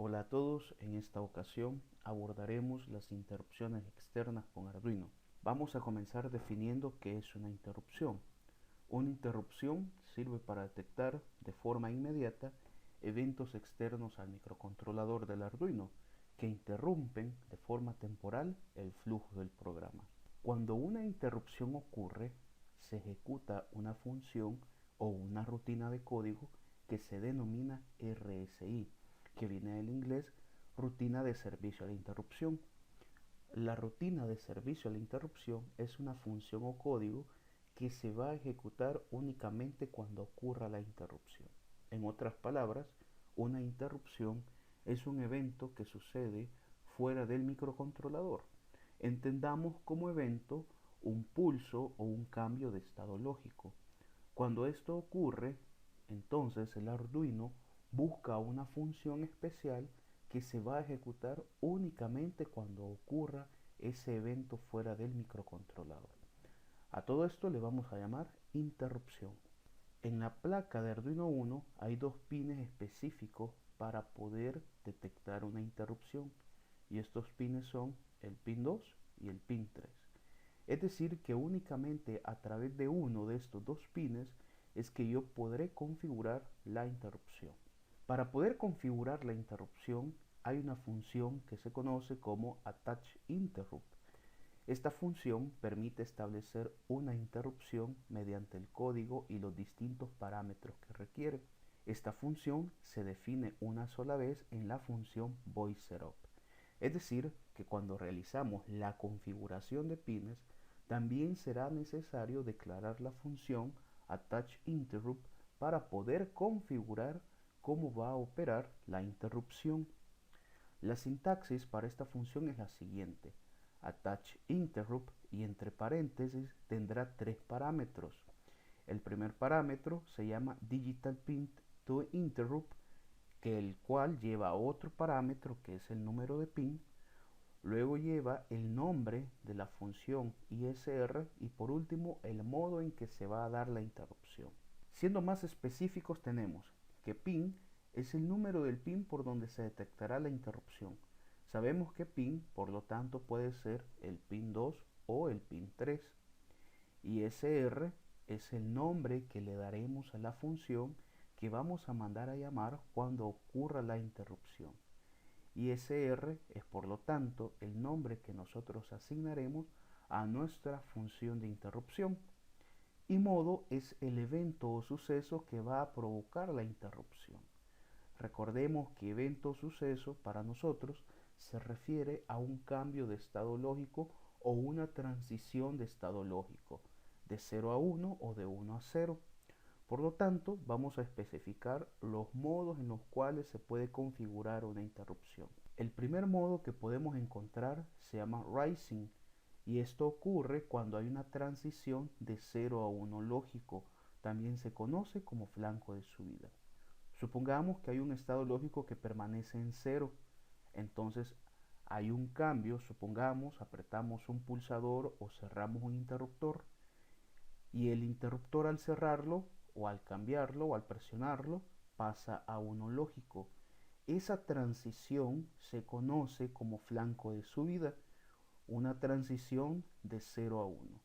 Hola a todos, en esta ocasión abordaremos las interrupciones externas con Arduino. Vamos a comenzar definiendo qué es una interrupción. Una interrupción sirve para detectar de forma inmediata eventos externos al microcontrolador del Arduino que interrumpen de forma temporal el flujo del programa. Cuando una interrupción ocurre, se ejecuta una función o una rutina de código que se denomina RSI, que viene del inglés rutina de servicio a la interrupción. La rutina de servicio a la interrupción es una función o código que se va a ejecutar únicamente cuando ocurra la interrupción. En otras palabras, una interrupción es un evento que sucede fuera del microcontrolador. Entendamos como evento un pulso o un cambio de estado lógico. Cuando esto ocurre, entonces el Arduino busca una función especial que se va a ejecutar únicamente cuando ocurra ese evento fuera del microcontrolador. A todo esto le vamos a llamar interrupción. En la placa de Arduino Uno hay dos pines específicos para poder detectar una interrupción, y estos pines son el pin 2 y el pin 3. Es decir, que únicamente a través de uno de estos dos pines es que yo podré configurar la interrupción. Para poder configurar la interrupción hay una función que se conoce como attachInterrupt. Esta función permite establecer una interrupción mediante el código y los distintos parámetros que requiere. Esta función se define una sola vez en la función voidSetup. Es decir, que cuando realizamos la configuración de pines, también será necesario declarar la función attachInterrupt para poder configurar cómo va a operar la interrupción. La sintaxis para esta función es la siguiente: attachInterrupt, y entre paréntesis tendrá tres parámetros. El primer parámetro se llama digitalPinToInterrupt, que el cual lleva otro parámetro que es el número de pin. Luego lleva el nombre de la función ISR y por último el modo en que se va a dar la interrupción. Siendo más específicos, tenemos que pin es el número del pin por donde se detectará la interrupción. Sabemos que pin, por lo tanto, puede ser el pin 2 o el pin 3. ISR es el nombre que le daremos a la función que vamos a mandar a llamar cuando ocurra la interrupción. ISR es, por lo tanto, el nombre que nosotros asignaremos a nuestra función de interrupción. Y modo es el evento o suceso que va a provocar la interrupción. Recordemos que evento o suceso para nosotros se refiere a un cambio de estado lógico o una transición de estado lógico, de 0 a 1 o de 1 a 0. Por lo tanto, vamos a especificar los modos en los cuales se puede configurar una interrupción. El primer modo que podemos encontrar se llama Rising, y esto ocurre cuando hay una transición de 0 a 1 lógico. También se conoce como flanco de subida. Supongamos que hay un estado lógico que permanece en 0. Entonces hay un cambio, supongamos apretamos un pulsador o cerramos un interruptor, y el interruptor al cerrarlo o al cambiarlo o al presionarlo pasa a 1 lógico. Esa transición se conoce como flanco de subida, una transición de 0 a 1.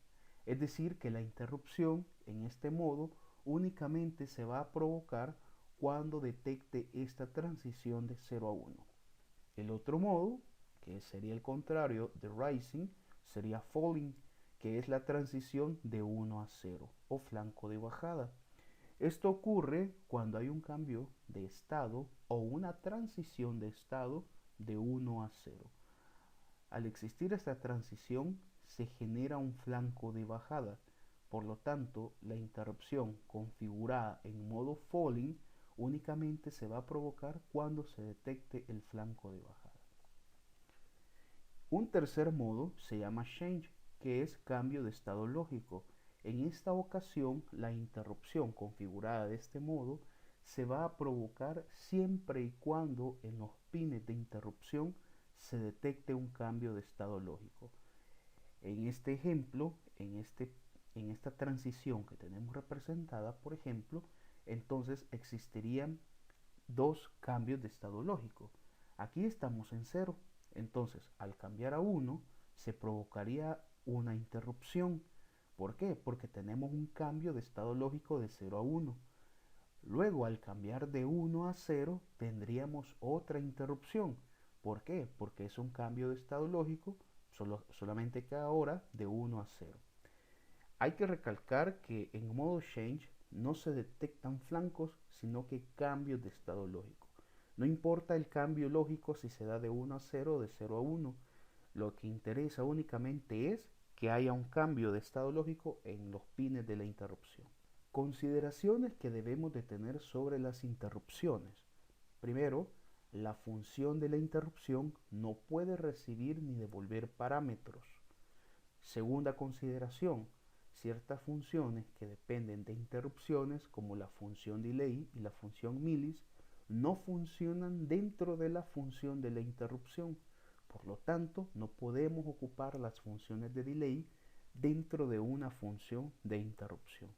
Es decir, que la interrupción en este modo únicamente se va a provocar cuando detecte esta transición de 0 a 1. El otro modo, que sería el contrario de Rising, sería Falling, que es la transición de 1 a 0 o flanco de bajada. Esto ocurre cuando hay un cambio de estado o una transición de estado de 1 a 0. Al existir esta transición se genera un flanco de bajada. Por lo tanto, la interrupción configurada en modo Falling únicamente se va a provocar cuando se detecte el flanco de bajada. Un tercer modo se llama Change, que es cambio de estado lógico. En esta ocasión, la interrupción configurada de este modo se va a provocar siempre y cuando en los pines de interrupción se detecte un cambio de estado lógico. En este ejemplo, en esta transición que tenemos representada, por ejemplo, entonces existirían dos cambios de estado lógico. Aquí estamos en 0. Entonces, al cambiar a 1, se provocaría una interrupción. ¿Por qué? Porque tenemos un cambio de estado lógico de 0 a 1. Luego, al cambiar de 1 a 0, tendríamos otra interrupción. ¿Por qué? Porque es un cambio de estado lógico, solamente que ahora de 1 a 0. Hay que recalcar que en modo change no se detectan flancos, sino que cambios de estado lógico. No importa el cambio lógico si se da de 1 a 0 o de 0 a 1. Lo que interesa únicamente es que haya un cambio de estado lógico en los pines de la interrupción. Consideraciones que debemos de tener sobre las interrupciones. Primero, la función de la interrupción no puede recibir ni devolver parámetros. Segunda consideración, ciertas funciones que dependen de interrupciones como la función delay y la función milis no funcionan dentro de la función de la interrupción. Por lo tanto, no podemos ocupar las funciones de delay dentro de una función de interrupción.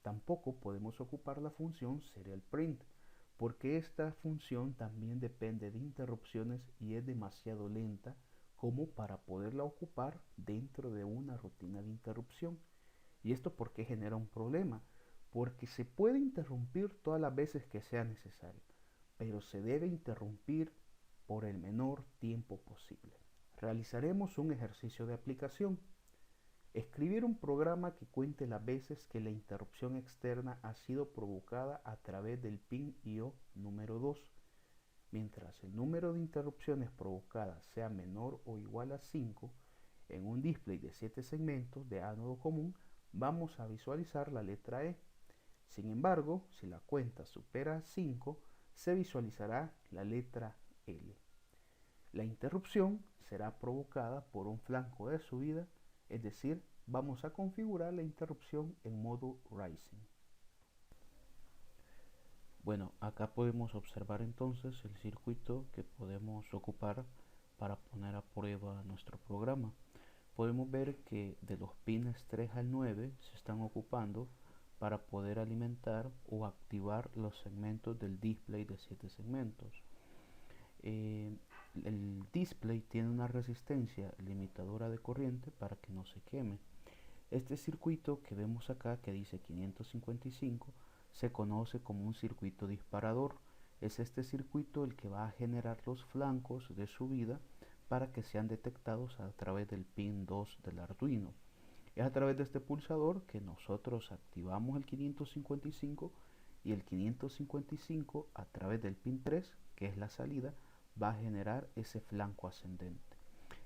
Tampoco podemos ocupar la función serial print, porque esta función también depende de interrupciones y es demasiado lenta como para poderla ocupar dentro de una rutina de interrupción. ¿Y esto por qué genera un problema? Porque se puede interrumpir todas las veces que sea necesario, pero se debe interrumpir por el menor tiempo posible. Realizaremos un ejercicio de aplicación. Escribir un programa que cuente las veces que la interrupción externa ha sido provocada a través del pin IO número 2. Mientras el número de interrupciones provocadas sea menor o igual a 5, en un display de 7 segmentos de ánodo común vamos a visualizar la letra E. Sin embargo, si la cuenta supera 5, se visualizará la letra L. La interrupción será provocada por un flanco de subida, es decir, vamos a configurar la interrupción en modo Rising. Bueno, acá podemos observar entonces el circuito que podemos ocupar para poner a prueba nuestro programa. Podemos ver que de los pines 3 al 9 se están ocupando para poder alimentar o activar los segmentos del display de 7 segmentos. El display tiene una resistencia limitadora de corriente para que no se queme. Este circuito que vemos acá, que dice 555, se conoce como un circuito disparador. Es este circuito el que va a generar los flancos de subida para que sean detectados a través del pin 2 del Arduino. Es a través de este pulsador que nosotros activamos el 555 y el 555 a través del pin 3, que es la salida, va a generar ese flanco ascendente.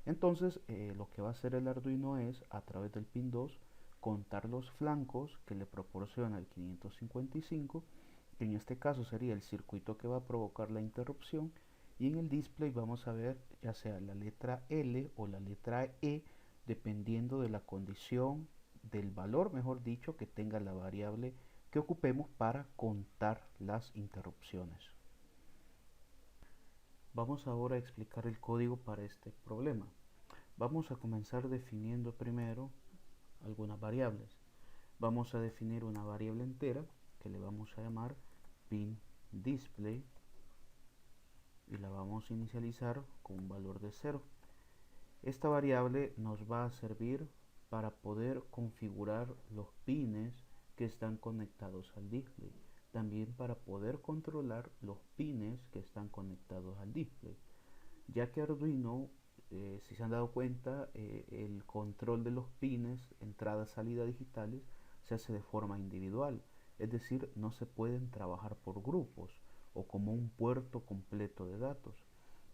Entonces lo que va a hacer el Arduino es, a través del pin 2, contar los flancos que le proporciona el 555, que en este caso sería el circuito que va a provocar la interrupción, y en el display vamos a ver ya sea la letra L o la letra E, dependiendo de la condición del valor, mejor dicho, que tenga la variable que ocupemos para contar las interrupciones. Vamos ahora a explicar el código para este problema. Vamos a comenzar definiendo primero algunas variables. Vamos a definir una variable entera que le vamos a llamar pin display y la vamos a inicializar con un valor de 0. Esta variable nos va a servir para poder configurar los pines que están conectados al display. También para poder controlar los pines que están conectados al display. Ya que Arduino, si se han dado cuenta, el control de los pines, entrada-salida digitales, se hace de forma individual. Es decir, no se pueden trabajar por grupos o como un puerto completo de datos.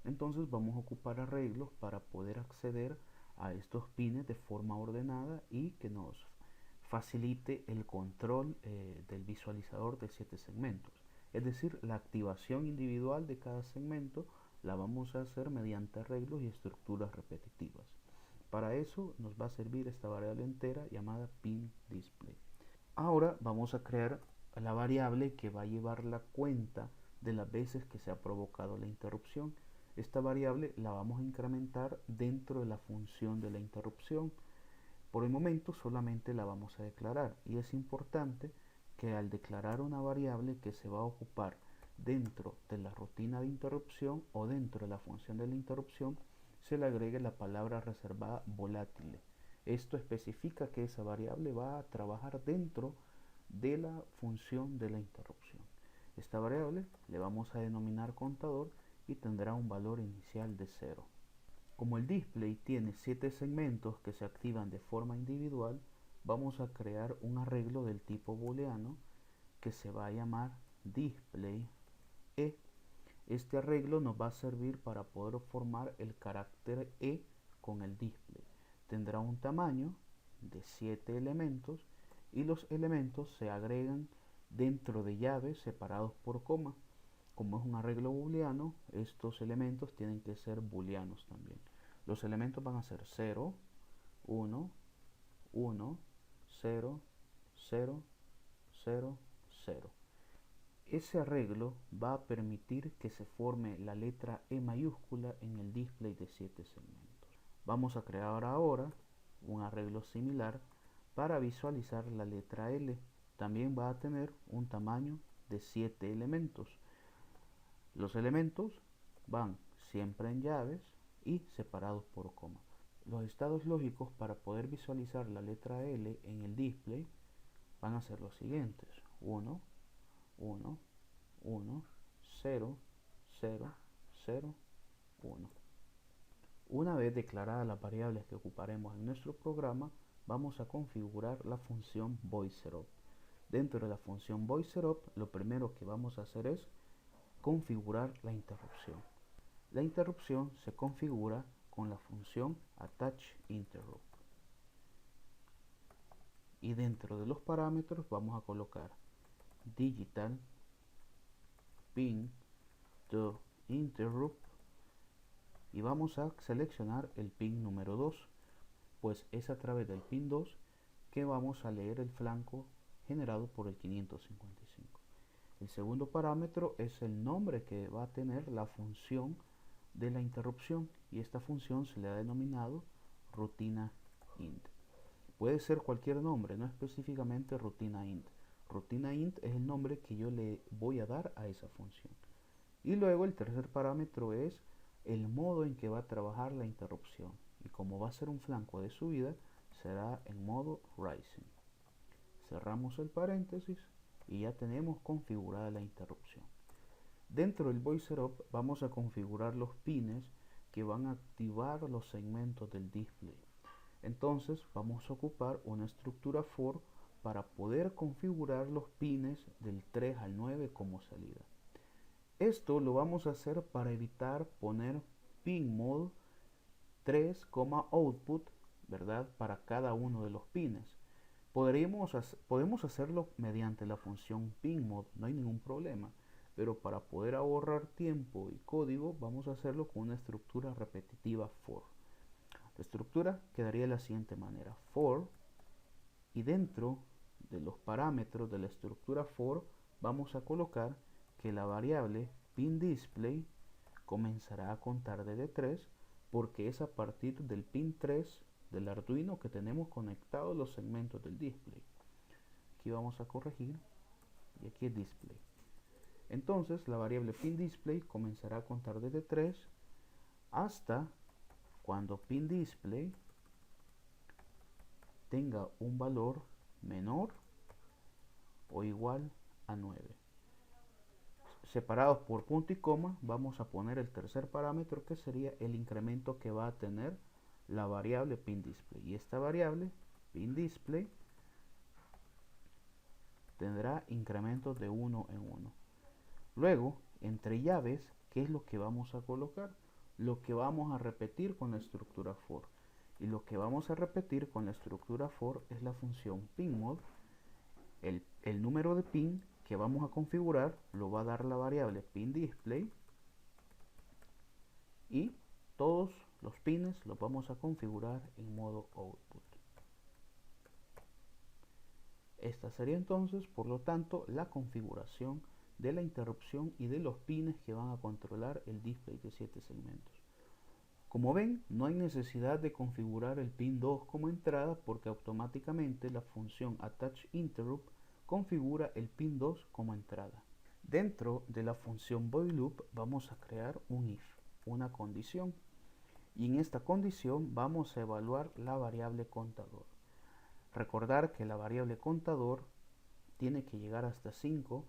Entonces vamos a ocupar arreglos para poder acceder a estos pines de forma ordenada y que nos facilite el control del visualizador de 7 segmentos. Es decir, la activación individual de cada segmento la vamos a hacer mediante arreglos y estructuras repetitivas. Para eso nos va a servir esta variable entera llamada pin display. Ahora vamos a crear la variable que va a llevar la cuenta de las veces que se ha provocado la interrupción. Esta variable la vamos a incrementar dentro de la función de la interrupción. Por el momento solamente la vamos a declarar, y es importante que al declarar una variable que se va a ocupar dentro de la rutina de interrupción o dentro de la función de la interrupción se le agregue la palabra reservada volátil. Esto especifica que esa variable va a trabajar dentro de la función de la interrupción. Esta variable le vamos a denominar contador y tendrá un valor inicial de 0. Como el display tiene 7 segmentos que se activan de forma individual, vamos a crear un arreglo del tipo booleano que se va a llamar display e. Este arreglo nos va a servir para poder formar el carácter e con el display. Tendrá un tamaño de 7 elementos y los elementos se agregan dentro de llaves separados por coma. Como es un arreglo booleano, estos elementos tienen que ser booleanos también. Los elementos van a ser 0, 1, 1, 0, 0, 0, 0. Ese arreglo va a permitir que se forme la letra E mayúscula en el display de 7 segmentos. Vamos a crear ahora un arreglo similar para visualizar la letra L. También va a tener un tamaño de 7 elementos. Los elementos van siempre en llaves y separados por coma. Los estados lógicos para poder visualizar la letra L en el display van a ser los siguientes: 1, 1, 1, 0, 0, 0, 1. Una vez declaradas las variables que ocuparemos en nuestro programa, vamos a configurar la función voiceRob. Dentro de la función voiceRob, lo primero que vamos a hacer es configurar la interrupción. La interrupción se configura con la función attachInterrupt. Y dentro de los parámetros vamos a colocar digital pin to interrupt y vamos a seleccionar el pin número 2, pues es a través del pin 2 que vamos a leer el flanco generado por el 555. El segundo parámetro es el nombre que va a tener la función de la interrupción y esta función se le ha denominado rutina int. Puede ser cualquier nombre, no específicamente rutina int. Rutina int es el nombre que yo le voy a dar a esa función. Y luego el tercer parámetro es el modo en que va a trabajar la interrupción. Y como va a ser un flanco de subida, será en modo rising. Cerramos el paréntesis y ya tenemos configurada la interrupción. Dentro del voiceRob vamos a configurar los pines que van a activar los segmentos del display. Entonces vamos a ocupar una estructura for para poder configurar los pines del 3 al 9 como salida. Esto lo vamos a hacer para evitar poner pin mode 3, output, ¿verdad? Para cada uno de los pines. Podemos hacerlo mediante la función pinMod, no hay ningún problema, pero para poder ahorrar tiempo y código vamos a hacerlo con una estructura repetitiva for. La estructura quedaría de la siguiente manera: for, y dentro de los parámetros de la estructura for vamos a colocar que la variable pinDisplay comenzará a contar desde 3 porque es a partir del pin 3 del Arduino que tenemos conectados los segmentos del display. Aquí vamos a corregir y aquí es display. Entonces la variable pinDisplay comenzará a contar desde 3 hasta cuando pinDisplay tenga un valor menor o igual a 9. Separados por punto y coma vamos a poner el tercer parámetro que sería el incremento que va a tener la variable pinDisplay, y esta variable pinDisplay tendrá incrementos de 1 en 1. Luego, entre llaves, ¿qué es lo que vamos a colocar? Lo que vamos a repetir con la estructura for. Y lo que vamos a repetir con la estructura for es la función pinMod. El número de pin que vamos a configurar lo va a dar la variable pinDisplay, y todos los pines los vamos a configurar en modo output. Esta sería entonces, por lo tanto, la configuración de la interrupción y de los pines que van a controlar el display de 7 segmentos. Como ven, no hay necesidad de configurar el pin 2 como entrada porque automáticamente la función attachInterrupt configura el pin 2 como entrada. Dentro de la función void loop vamos a crear un if, una condición. Y en esta condición vamos a evaluar la variable contador. Recordar que la variable contador tiene que llegar hasta 5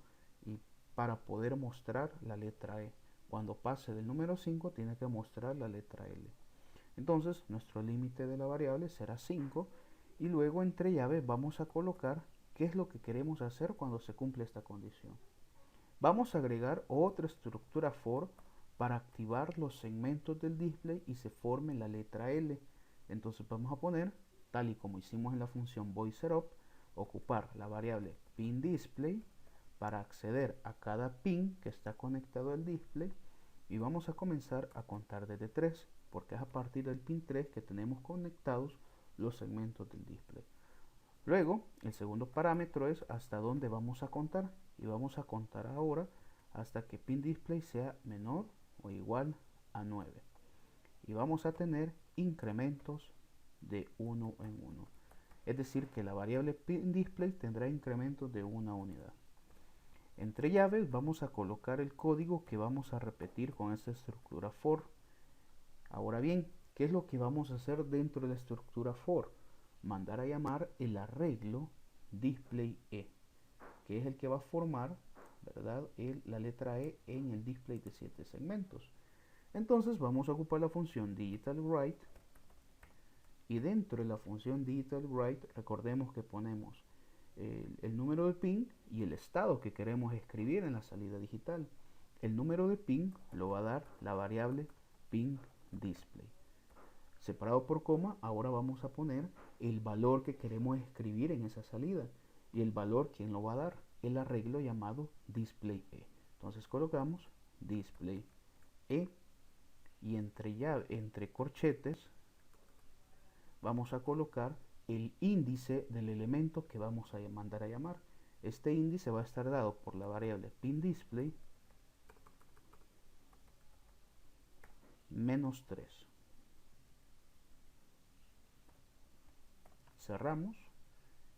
y para poder mostrar la letra E. Cuando pase del número 5 tiene que mostrar la letra L. Entonces nuestro límite de la variable será 5 y luego entre llaves vamos a colocar qué es lo que queremos hacer cuando se cumple esta condición. Vamos a agregar otra estructura for para activar los segmentos del display y se forme la letra L. Entonces vamos a poner, tal y como hicimos en la función voidSetup, ocupar la variable pinDisplay para acceder a cada pin que está conectado al display y vamos a comenzar a contar desde 3 porque es a partir del pin 3 que tenemos conectados los segmentos del display. Luego el segundo parámetro es hasta dónde vamos a contar y vamos a contar ahora hasta que pinDisplay sea menor o igual a 9 y vamos a tener incrementos de 1 en 1. Es decir, que la variable pinDisplay tendrá incrementos de una unidad. Entre llaves vamos a colocar el código que vamos a repetir con esta estructura for. Ahora bien, ¿qué es lo que vamos a hacer dentro de la estructura for? Mandar a llamar el arreglo display E, que es el que va a formar, ¿verdad?, la letra E en el display de 7 segmentos. Entonces vamos a ocupar la función digitalWrite y dentro de la función digitalWrite recordemos que ponemos el número de pin y el estado que queremos escribir en la salida digital. El número de pin lo va a dar la variable pinDisplay. Separado por coma, ahora vamos a poner el valor que queremos escribir en esa salida. Y el valor, ¿quién lo va a dar? El arreglo llamado display E. Entonces colocamos display E y entre corchetes vamos a colocar el índice del elemento que vamos a mandar a llamar. Este índice va a estar dado por la variable pinDisplay -3. Cerramos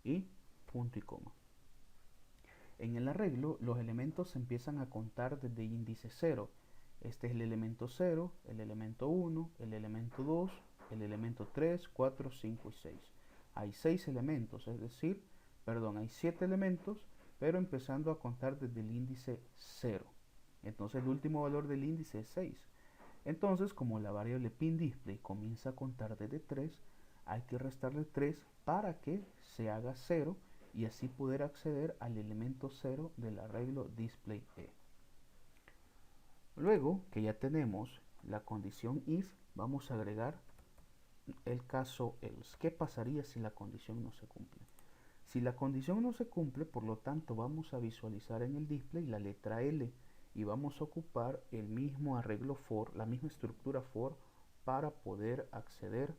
y punto y coma. En el arreglo los elementos se empiezan a contar desde índice 0. Este es el elemento 0, el elemento 1, el elemento 2, el elemento 3, 4, 5 y 6. Hay 6 elementos, es decir, hay 7 elementos, pero empezando a contar desde el índice 0. Entonces el último valor del índice es 6. Entonces, como la variable pinDisplay comienza a contar desde 3, hay que restarle 3 para que se haga 0 y así poder acceder al elemento 0 del arreglo display E. Luego que ya tenemos la condición if, vamos a agregar el caso else. ¿Qué pasaría si la condición no se cumple? Si la condición no se cumple, por lo tanto vamos a visualizar en el display la letra L y vamos a ocupar el mismo arreglo for, la misma estructura for para poder acceder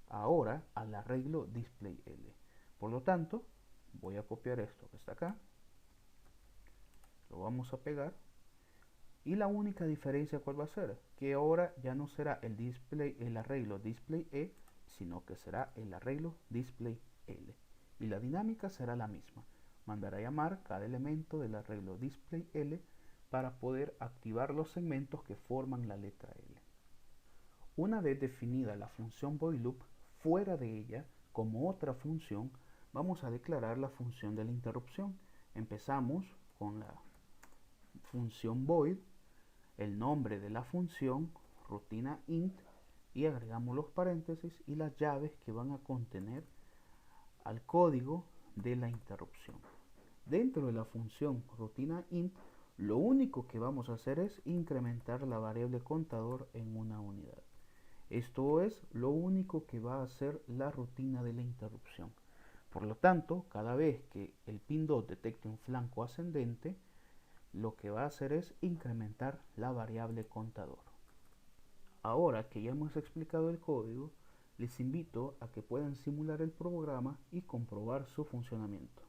ahora al arreglo display L. Por lo tanto, voy a copiar esto que está acá, lo vamos a pegar y la única diferencia ¿cuál va a ser? Que ahora ya no será el arreglo display E, sino que será el arreglo display L. Y la dinámica será la misma. Mandar a llamar cada elemento del arreglo display L para poder activar los segmentos que forman la letra L. Una vez definida la función voidLoop, fuera de ella, como otra función, vamos a declarar la función de la interrupción. Empezamos con la función void, el nombre de la función, rutina int, y agregamos los paréntesis y las llaves que van a contener al código de la interrupción. Dentro de la función rutina int, lo único que vamos a hacer es incrementar la variable contador en una unidad. Esto es lo único que va a hacer la rutina de la interrupción. Por lo tanto, cada vez que el pin 2 detecte un flanco ascendente, lo que va a hacer es incrementar la variable contador. Ahora que ya hemos explicado el código, les invito a que puedan simular el programa y comprobar su funcionamiento.